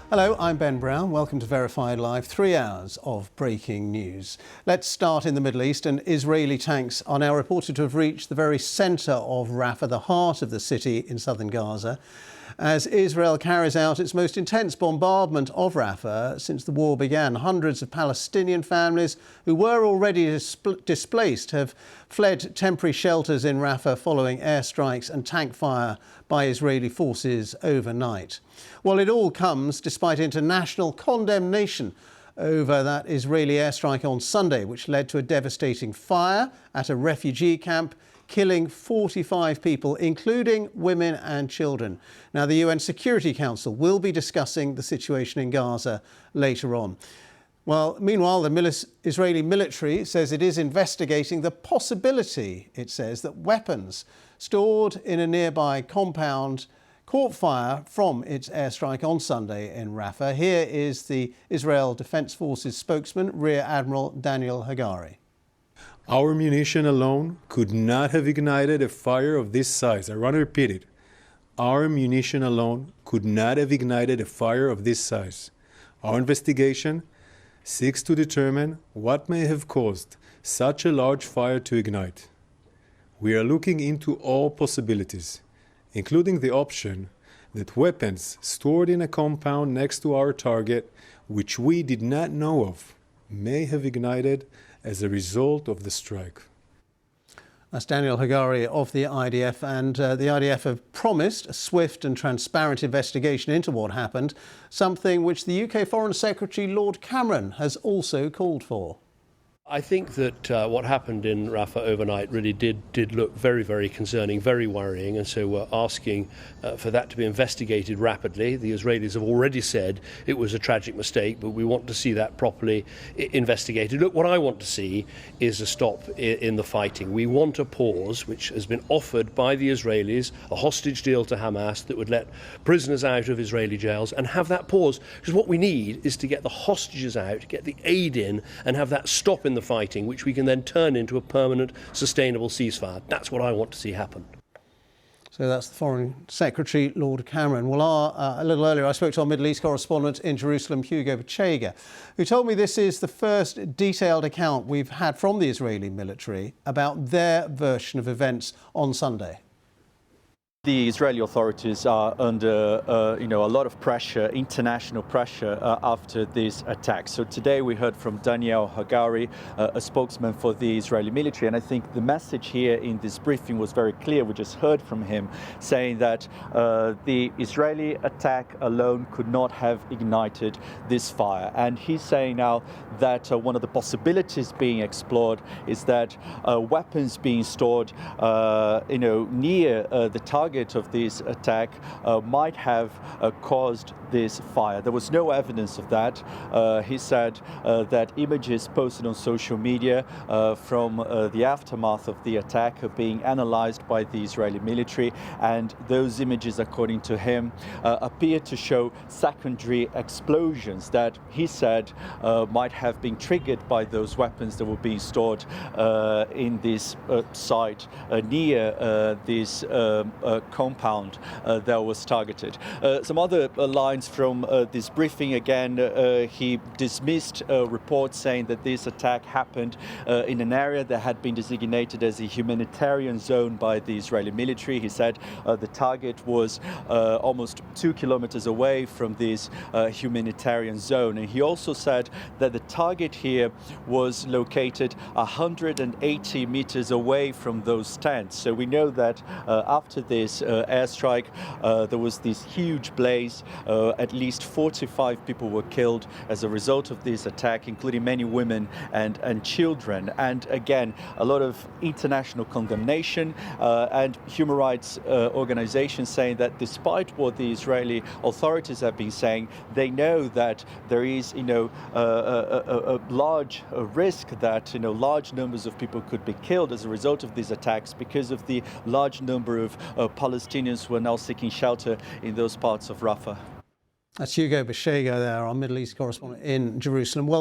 Hello, I'm Ben Brown. Welcome to Verified Live. 3 hours of breaking news. Let's start in the Middle East, and Israeli tanks are now reported to have reached the very centre of Rafah, the heart of the city in southern Gaza, as Israel carries out its most intense bombardment of Rafah since the war began. Hundreds of Palestinian families who were already displaced have fled temporary shelters in Rafah following airstrikes and tank fire by Israeli forces overnight. Well, it all comes despite international condemnation over that Israeli airstrike on Sunday, which led to a devastating fire at a refugee camp, killing 45 people, including women and children. Now, the UN Security Council will be discussing the situation in Gaza later on. Well, meanwhile, the Israeli military says it is investigating the possibility, it says, that weapons stored in a nearby compound caught fire from its airstrike on Sunday in Rafah. Here is the Israel Defense Forces spokesman, Rear Admiral Daniel Hagari. Our munition alone could not have ignited a fire of this size. I want to repeat it. Our munition alone could not have ignited a fire of this size. Our investigation seeks to determine what may have caused such a large fire to ignite. We are looking into all possibilities, including the option that weapons stored in a compound next to our target, which we did not know of, may have ignited as a result of the strike. That's Daniel Hagari of the IDF, and the IDF have promised a swift and transparent investigation into what happened, something which the UK Foreign Secretary Lord Cameron has also called for. I think that what happened in Rafah overnight really did look very, very concerning, very worrying, and so we're asking for that to be investigated rapidly. The Israelis have already said it was a tragic mistake, but we want to see that properly investigated. Look, what I want to see is a stop in the fighting. We want a pause, which has been offered by the Israelis, a hostage deal to Hamas that would let prisoners out of Israeli jails, and have that pause, because what we need is to get the hostages out, get the aid in, and have that stop in the fighting, which we can then turn into a permanent, sustainable ceasefire. That's what I want to see happen. So that's the Foreign Secretary, Lord Cameron. Well, a little earlier I spoke to our Middle East correspondent in Jerusalem, Hugo Bachega, who told me this is the first detailed account we've had from the Israeli military about their version of events on Sunday. The Israeli authorities are under, a lot of pressure, international pressure, after this attack. So today we heard from Daniel Hagari, a spokesman for the Israeli military, and I think the message here in this briefing was very clear. We just heard from him saying that the Israeli attack alone could not have ignited this fire. And he's saying now that one of the possibilities being explored is that weapons being stored, near the target of this attack might have caused this fire. There was no evidence of that. He said that images posted on social media from the aftermath of the attack are being analyzed by the Israeli military, and those images, according to him, appear to show secondary explosions that he said might have been triggered by those weapons that were being stored in this site near this compound that was targeted. Some other lines from this briefing. Again, he dismissed reports saying that this attack happened in an area that had been designated as a humanitarian zone by the Israeli military. He said the target was almost 2 kilometers away from this humanitarian zone. And he also said that the target here was located 180 meters away from those tents. So we know that after this airstrike, there was this huge blaze. At least 45 people were killed as a result of this attack, including many women and children. And again, a lot of international condemnation and human rights organizations saying that despite what the Israeli authorities have been saying, they know that there is, a large risk that, large numbers of people could be killed as a result of these attacks because of the large number of Palestinians who are now seeking shelter in those parts of Rafah. That's Hugo Bachega there, our Middle East correspondent in Jerusalem. Well,